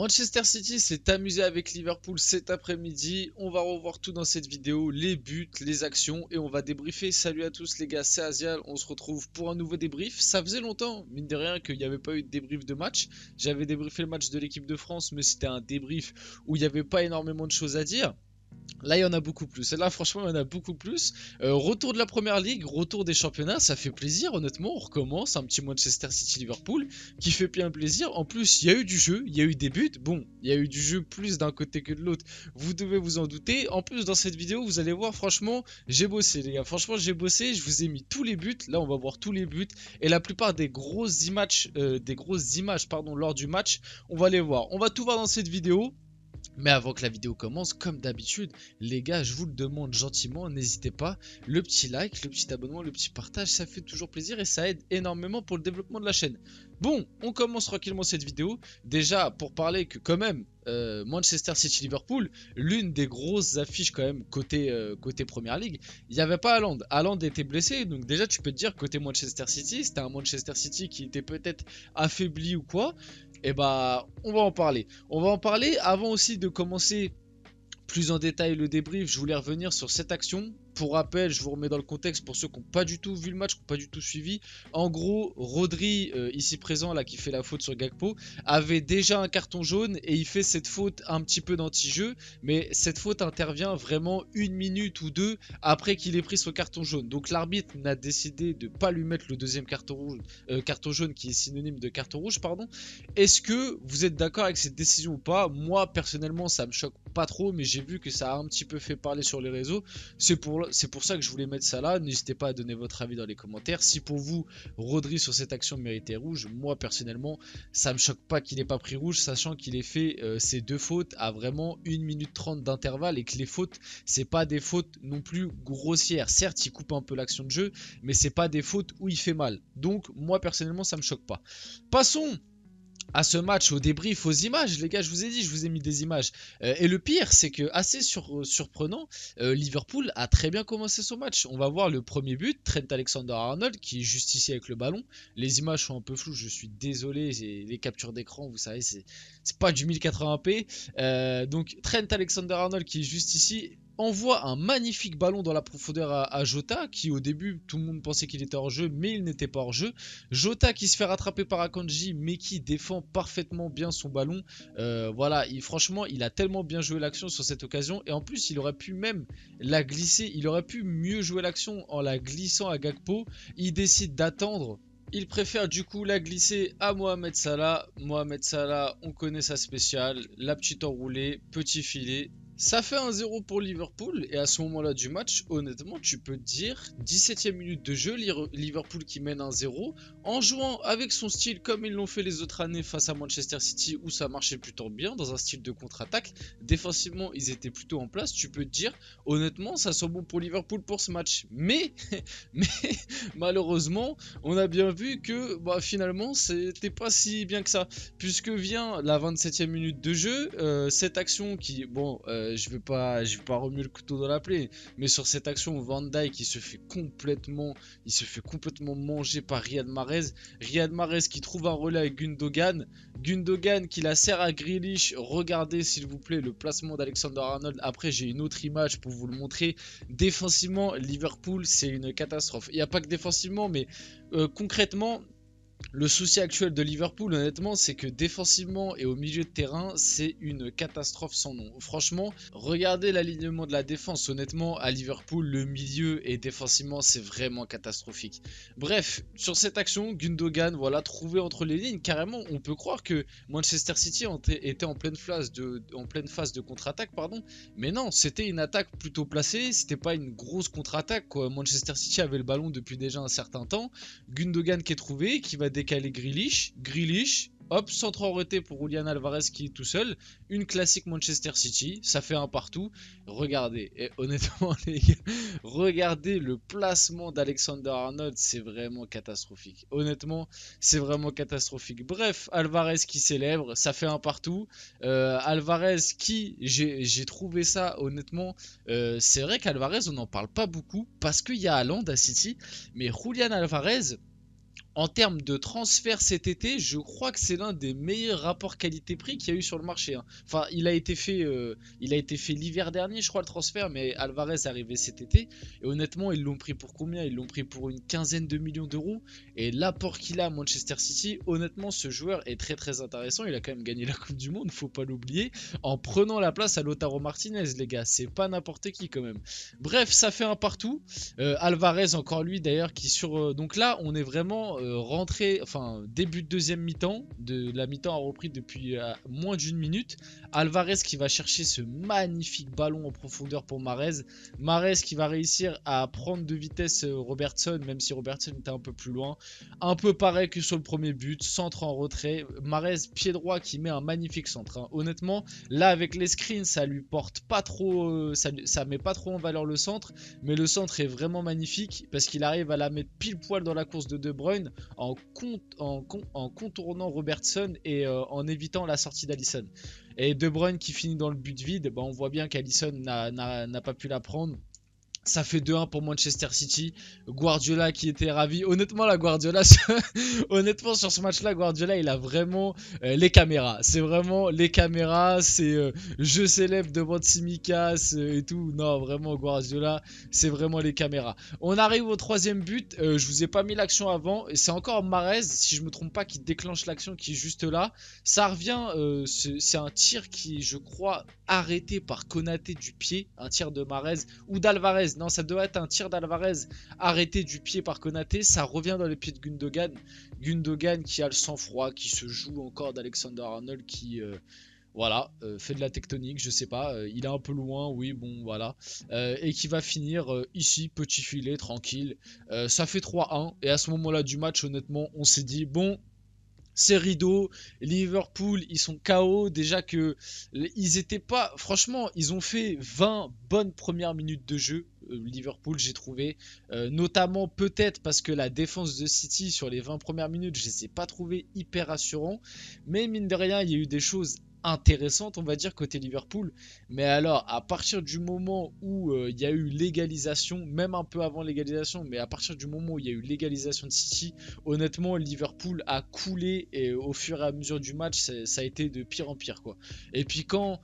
Manchester City s'est amusé avec Liverpool cet après-midi. On va revoir tout dans cette vidéo, les buts, les actions et on va débriefer. Salut à tous les gars, c'est Azial. On se retrouve pour un nouveau débrief. Ça faisait longtemps, mine de rien, qu'il n'y avait pas eu de débrief de match. J'avais débriefé le match de l'équipe de France, mais c'était un débrief où il n'y avait pas énormément de choses à dire. Là, il y en a beaucoup plus. Et là, franchement, il y en a beaucoup plus. Retour de la première ligue, retour des championnats, ça fait plaisir, honnêtement. On recommence un petit Manchester City-Liverpool qui fait bien plaisir. En plus, il y a eu du jeu, il y a eu des buts. Bon, il y a eu du jeu plus d'un côté que de l'autre. Vous devez vous en douter. En plus, dans cette vidéo, vous allez voir, franchement, j'ai bossé, les gars. Franchement, j'ai bossé. Je vous ai mis tous les buts. Là, on va voir tous les buts. Et la plupart des grosses images, pardon, lors du match, on va les voir. On va tout voir dans cette vidéo. Mais avant que la vidéo commence, comme d'habitude, les gars, je vous le demande gentiment, n'hésitez pas, le petit like, le petit abonnement, le petit partage, ça fait toujours plaisir et ça aide énormément pour le développement de la chaîne. Bon, on commence tranquillement cette vidéo, déjà pour parler que quand même, Manchester City-Liverpool, l'une des grosses affiches quand même côté Première Ligue, il n'y avait pas Haaland. Haaland était blessé, donc déjà tu peux te dire côté Manchester City, c'était un Manchester City qui était peut-être affaibli ou quoi. Et bah, on va en parler. On va en parler avant aussi de commencer plus en détail le débrief. Je voulais revenir sur cette action. Pour rappel, je vous remets dans le contexte pour ceux qui n'ont pas du tout vu le match, qui n'ont pas du tout suivi. En gros, Rodri, ici présent, là, qui fait la faute sur Gakpo, avait déjà un carton jaune et il fait cette faute un petit peu d'anti-jeu. Mais cette faute intervient vraiment une minute ou deux après qu'il ait pris son carton jaune. Donc l'arbitre n'a décidé de ne pas lui mettre le deuxième carton jaune qui est synonyme de carton rouge, pardon. Est-ce que vous êtes d'accord avec cette décision ou pas? Moi, personnellement, ça me choque pas trop, mais j'ai vu que ça a un petit peu fait parler sur les réseaux. C'est pour ça que je voulais mettre ça là. N'hésitez pas à donner votre avis dans les commentaires. Si pour vous, Rodri sur cette action méritait rouge, moi personnellement, ça me choque pas qu'il ait pas pris rouge, sachant qu'il ait fait ses deux fautes à vraiment 1 minute 30 d'intervalle et que les fautes, c'est pas des fautes non plus grossières. Certes, il coupe un peu l'action de jeu, mais c'est pas des fautes où il fait mal. Donc, moi personnellement, ça me choque pas. Passons à ce match, au débrief, aux images, les gars, je vous ai dit, je vous ai mis des images. Et le pire, c'est que, assez surprenant, Liverpool a très bien commencé son match. On va voir le premier but, Trent Alexander-Arnold, qui est juste ici avec le ballon. Les images sont un peu floues, je suis désolé, les captures d'écran, vous savez, c'est pas du 1080p. Donc, Trent Alexander-Arnold, qui est juste ici, envoie un magnifique ballon dans la profondeur à Jota, qui au début, tout le monde pensait qu'il était hors jeu, mais il n'était pas hors jeu. Jota qui se fait rattraper par Akanji, mais qui défend parfaitement bien son ballon. Voilà, franchement, il a tellement bien joué l'action sur cette occasion. Et en plus, il aurait pu même la glisser. Il aurait pu mieux jouer l'action en la glissant à Gakpo. Il décide d'attendre. Il préfère du coup la glisser à Mohamed Salah. Mohamed Salah, on connaît sa spéciale. La petite enroulée, petit filet. Ça fait 1-0 pour Liverpool et à ce moment-là du match, honnêtement, tu peux te dire 17e minute de jeu, Liverpool qui mène 1-0 en jouant avec son style comme ils l'ont fait les autres années face à Manchester City où ça marchait plutôt bien dans un style de contre-attaque. Défensivement, ils étaient plutôt en place. Tu peux te dire, honnêtement, ça sent bon pour Liverpool pour ce match. Mais malheureusement, on a bien vu que finalement, c'était pas si bien que ça. Puisque vient la 27e minute de jeu, cette action qui, je vais pas remuer le couteau dans la plaie, mais sur cette action, Van Dijk il se fait complètement manger par Riyad Mahrez. Riyad Mahrez qui trouve un relais avec Gundogan. Gundogan qui la sert à Grealish. Regardez s'il vous plaît le placement d'Alexander-Arnold. Après j'ai une autre image pour vous le montrer. Défensivement, Liverpool c'est une catastrophe. Il n'y a pas que défensivement, mais concrètement. Le souci actuel de Liverpool, honnêtement, c'est que défensivement et au milieu de terrain, c'est une catastrophe sans nom. Franchement, regardez l'alignement de la défense. Honnêtement, à Liverpool, le milieu et défensivement, c'est vraiment catastrophique. Bref, sur cette action, Gundogan, voilà, trouvé entre les lignes. Carrément, on peut croire que Manchester City était en pleine phase de contre-attaque, pardon. Mais non, c'était une attaque plutôt placée. C'était pas une grosse contre-attaque, quoi. Manchester City avait le ballon depuis déjà un certain temps. Gundogan qui est trouvé, qui va décaler Grealish, hop, centre arrêté pour Julian Alvarez qui est tout seul. Une classique Manchester City, ça fait un partout. Regardez, et honnêtement les gars, regardez le placement d'Alexander-Arnold, c'est vraiment catastrophique. Honnêtement, c'est vraiment catastrophique. Bref, Alvarez qui célèbre, ça fait un partout. Alvarez qui, j'ai trouvé ça honnêtement, c'est vrai qu'Alvarez on n'en parle pas beaucoup parce qu'il y a Haaland à City, mais Julian Alvarez... En termes de transfert cet été, je crois que c'est l'un des meilleurs rapports qualité-prix qu'il y a eu sur le marché, hein. Enfin, il a été fait l'hiver dernier, je crois, le transfert, mais Alvarez est arrivé cet été. Et honnêtement, ils l'ont pris pour combien? Ils l'ont pris pour une quinzaine de millions d'euros. Et l'apport qu'il a à Manchester City, honnêtement, ce joueur est très très intéressant. Il a quand même gagné la Coupe du Monde, faut pas l'oublier, en prenant la place à Lautaro Martinez, les gars. C'est pas n'importe qui quand même. Bref, ça fait un partout. Alvarez, encore lui d'ailleurs, qui donc là, on est vraiment rentré, enfin, début de deuxième mi-temps. La mi-temps a repris depuis moins d'une minute. Alvarez qui va chercher ce magnifique ballon en profondeur pour Mahrez. Mahrez qui va réussir à prendre de vitesse Robertson, même si Robertson était un peu plus loin. Un peu pareil que sur le premier but, centre en retrait. Mahrez, pied droit, qui met un magnifique centre, hein. Honnêtement, là avec les screens, ça lui porte pas trop, ça met pas trop en valeur le centre, mais le centre est vraiment magnifique parce qu'il arrive à la mettre pile poil dans la course de De Bruyne en contournant Robertson et en évitant la sortie d'Alisson. Et De Bruyne qui finit dans le but vide, bah on voit bien qu'Alisson n'a pas pu la prendre. Ça fait 2-1 pour Manchester City. Guardiola qui était ravi. Honnêtement, honnêtement sur ce match-là, Guardiola, il a vraiment les caméras. C'est vraiment les caméras. C'est je célèbre devant Tsimikas et tout. Non, vraiment, Guardiola, c'est vraiment les caméras. On arrive au troisième but. Je vous ai pas mis l'action avant. C'est encore Mahrez, si je me trompe pas, qui déclenche l'action qui est juste là. Ça revient. C'est un tir qui, je crois, arrêté par Konaté du pied. Un tir de Mahrez ou d'Alvarez. Non, ça doit être un tir d'Alvarez arrêté du pied par Konaté. Ça revient dans les pieds de Gundogan. Gundogan qui a le sang-froid, qui se joue encore d'Alexander-Arnold, qui voilà, fait de la tectonique, je sais pas. Il est un peu loin, oui, bon, voilà. Et qui va finir ici, petit filet, tranquille. Ça fait 3-1. Et à ce moment-là du match, honnêtement, on s'est dit, bon, c'est rideau. Liverpool, ils sont KO. Déjà que ils étaient pas. Franchement, ils ont fait 20 bonnes premières minutes de jeu. Liverpool, j'ai trouvé. Notamment peut-être parce que la défense de City sur les 20 premières minutes, je les ai pas trouvées hyper rassurants. Mais mine de rien, il y a eu des choses intéressantes, on va dire, côté Liverpool. Mais alors, à partir du moment où il y a eu l'égalisation, même un peu avant l'égalisation, mais à partir du moment où il y a eu l'égalisation de City, honnêtement, Liverpool a coulé et au fur et à mesure du match, ça a été de pire en pire, quoi. Et puis quand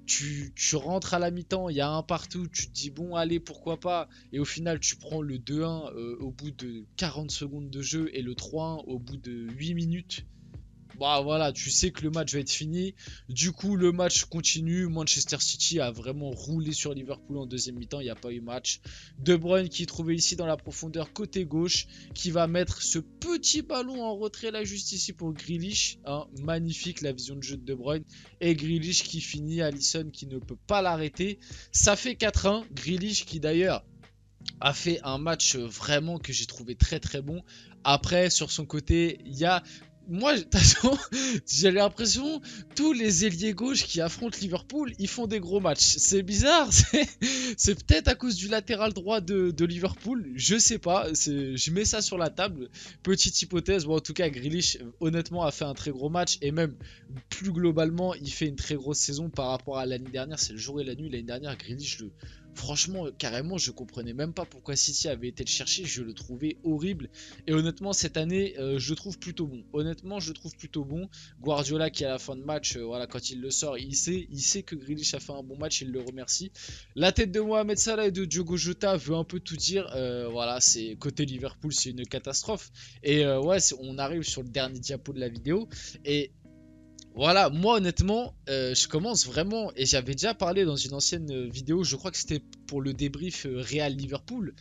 tu rentres à la mi-temps, il y a un partout, tu te dis bon allez pourquoi pas, et au final tu prends le 2-1 au bout de 40 secondes de jeu et le 3-1 au bout de 8 minutes. Bah voilà, tu sais que le match va être fini. Du coup, le match continue. Manchester City a vraiment roulé sur Liverpool en deuxième mi-temps. Il n'y a pas eu match. De Bruyne qui est trouvé ici dans la profondeur côté gauche, qui va mettre ce petit ballon en retrait là juste ici pour Grealish, hein. Magnifique la vision de jeu de De Bruyne. Et Grealish qui finit, Alisson qui ne peut pas l'arrêter. Ça fait 4-1. Grealish qui d'ailleurs a fait un match vraiment que j'ai trouvé très très bon. Après, sur son côté, il y a... Moi, de toute façon, j'ai l'impression tous les ailiers gauches qui affrontent Liverpool, ils font des gros matchs. C'est bizarre, c'est peut-être à cause du latéral droit de Liverpool, je sais pas. Je mets ça sur la table, petite hypothèse. Bon, en tout cas, Grealish, honnêtement, a fait un très gros match et même plus globalement, il fait une très grosse saison par rapport à l'année dernière. C'est le jour et la nuit. L'année dernière, Grealish, franchement, carrément, je comprenais même pas pourquoi City avait été le chercher. Je le trouvais horrible. Et honnêtement, cette année, je le trouve plutôt bon. Honnêtement, je le trouve plutôt bon. Guardiola, qui à la fin de match, voilà, quand il le sort, il sait que Grealish a fait un bon match. Il le remercie. La tête de Mohamed Salah et de Diogo Jota veut un peu tout dire. Voilà, c'est côté Liverpool, c'est une catastrophe. Et ouais, on arrive sur le dernier diapo de la vidéo. Et voilà, moi honnêtement, je commence vraiment, et j'avais déjà parlé dans une ancienne vidéo, je crois que c'était pour le débrief Real Liverpool.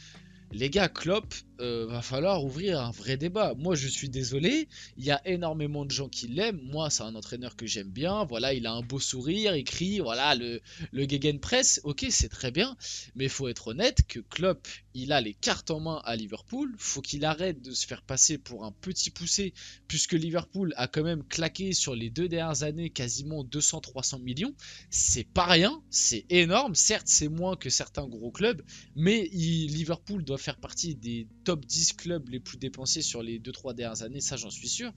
Les gars, Klopp, va falloir ouvrir un vrai débat. Moi, je suis désolé, il y a énormément de gens qui l'aiment. Moi, c'est un entraîneur que j'aime bien. Voilà, il a un beau sourire, il crie, voilà, le Gegenpress, ok, c'est très bien. Mais il faut être honnête que Klopp, il a les cartes en main à Liverpool. Faut qu'il arrête de se faire passer pour un petit poussé, puisque Liverpool a quand même claqué sur les 2 dernières années quasiment 200-300 millions. C'est pas rien, c'est énorme. Certes, c'est moins que certains gros clubs, mais Liverpool doit faire partie des top 10 clubs les plus dépensés sur les 2-3 dernières années, ça j'en suis sûr.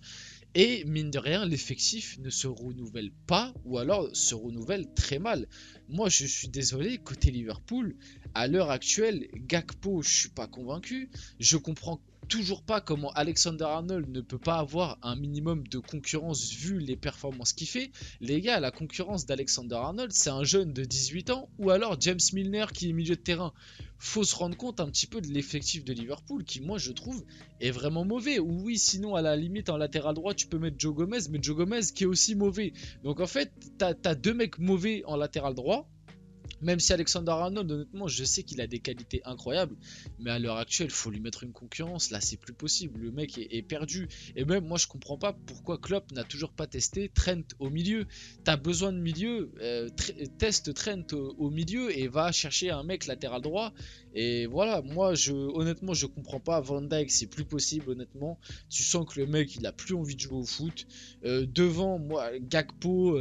Et mine de rien, l'effectif ne se renouvelle pas, ou alors se renouvelle très mal. Moi, je suis désolé, côté Liverpool, à l'heure actuelle, Gakpo, je suis pas convaincu. Je comprends toujours pas comment Alexander-Arnold ne peut pas avoir un minimum de concurrence vu les performances qu'il fait. Les gars, la concurrence d'Alexander-Arnold, c'est un jeune de 18 ans ou alors James Milner qui est milieu de terrain. Faut se rendre compte un petit peu de l'effectif de Liverpool qui, moi, je trouve, est vraiment mauvais. Ou oui, sinon, à la limite, en latéral droit, tu peux mettre Joe Gomez, mais Joe Gomez qui est aussi mauvais. Donc en fait, t'as deux mecs mauvais en latéral droit. Même si Alexander-Arnold, honnêtement, je sais qu'il a des qualités incroyables, mais à l'heure actuelle, il faut lui mettre une concurrence. Là, c'est plus possible. Le mec est perdu. Et même moi, je comprends pas pourquoi Klopp n'a toujours pas testé Trent au milieu. T'as besoin de milieu, teste Trent au milieu et va chercher un mec latéral droit. Et voilà, moi, honnêtement, je comprends pas. Van Dijk, c'est plus possible, honnêtement. Tu sens que le mec, il a plus envie de jouer au foot. Devant, moi, Gakpo,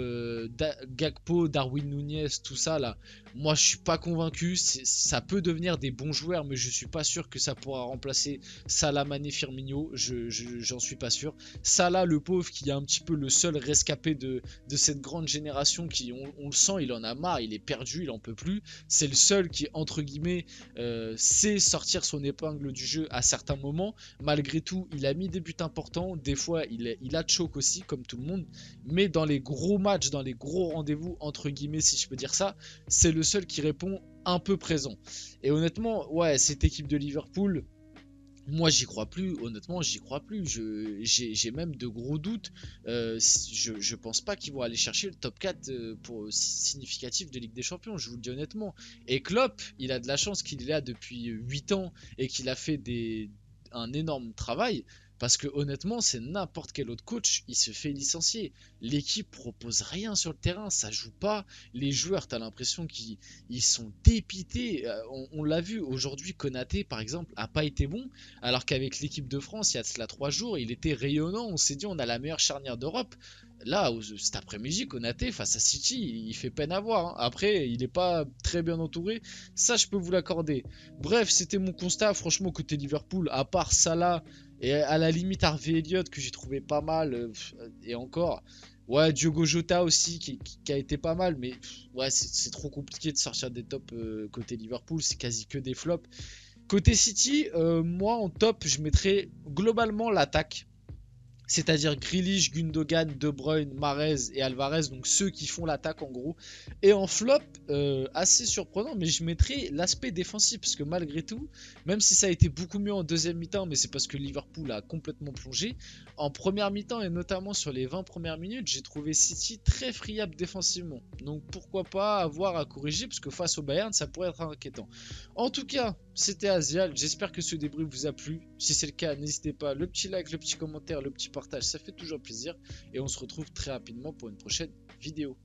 Darwin Nunez, tout ça là. Moi, je suis pas convaincu. Ça peut devenir des bons joueurs, mais je suis pas sûr que ça pourra remplacer Salah, Mané, Firmino. J'en suis pas sûr. Salah, le pauvre, qui est un petit peu le seul rescapé de cette grande génération, qui, on le sent, il en a marre, il est perdu, il en peut plus. C'est le seul qui, entre guillemets, sait sortir son épingle du jeu à certains moments. Malgré tout, il a mis des buts importants. Des fois, il a choke aussi, comme tout le monde. Mais dans les gros matchs, dans les gros rendez-vous, entre guillemets, si je peux dire ça, c'est le seul qui répond un peu présent. Et honnêtement, ouais, cette équipe de Liverpool, moi j'y crois plus, honnêtement j'y crois plus, j'ai même de gros doutes, je pense pas qu'ils vont aller chercher le top 4 significatif de Ligue des Champions, je vous le dis honnêtement. Et Klopp, il a de la chance qu'il est là depuis 8 ans et qu'il a fait un énorme travail. Parce que honnêtement, c'est n'importe quel autre coach, il se fait licencier. L'équipe propose rien sur le terrain, ça joue pas. Les joueurs, t'as l'impression qu'ils sont dépités. On l'a vu aujourd'hui, Konaté par exemple a pas été bon, alors qu'avec l'équipe de France, il y a de cela 3 jours, il était rayonnant. On s'est dit on a la meilleure charnière d'Europe. Là, cet après-midi, Konaté face à City, il fait peine à voir, hein. Après, il n'est pas très bien entouré, ça je peux vous l'accorder. Bref, c'était mon constat, franchement, côté Liverpool, à part Salah et à la limite Harvey Elliott que j'ai trouvé pas mal, et encore, ouais, Diogo Jota aussi qui a été pas mal, mais ouais, c'est trop compliqué de sortir des tops côté Liverpool, c'est quasi que des flops. Côté City, moi en top, je mettrais globalement l'attaque. C'est-à-dire Grealish, Gundogan, De Bruyne, Mahrez et Alvarez, donc ceux qui font l'attaque en gros. Et en flop, assez surprenant, mais je mettrais l'aspect défensif, parce que malgré tout, même si ça a été beaucoup mieux en deuxième mi-temps, mais c'est parce que Liverpool a complètement plongé, en première mi-temps et notamment sur les 20 premières minutes, j'ai trouvé City très friable défensivement. Donc pourquoi pas avoir à corriger, parce que face au Bayern, ça pourrait être inquiétant. En tout cas, c'était Asial, j'espère que ce débrief vous a plu. Si c'est le cas, n'hésitez pas, le petit like, le petit commentaire, le petit partage, ça fait toujours plaisir. Et on se retrouve très rapidement pour une prochaine vidéo.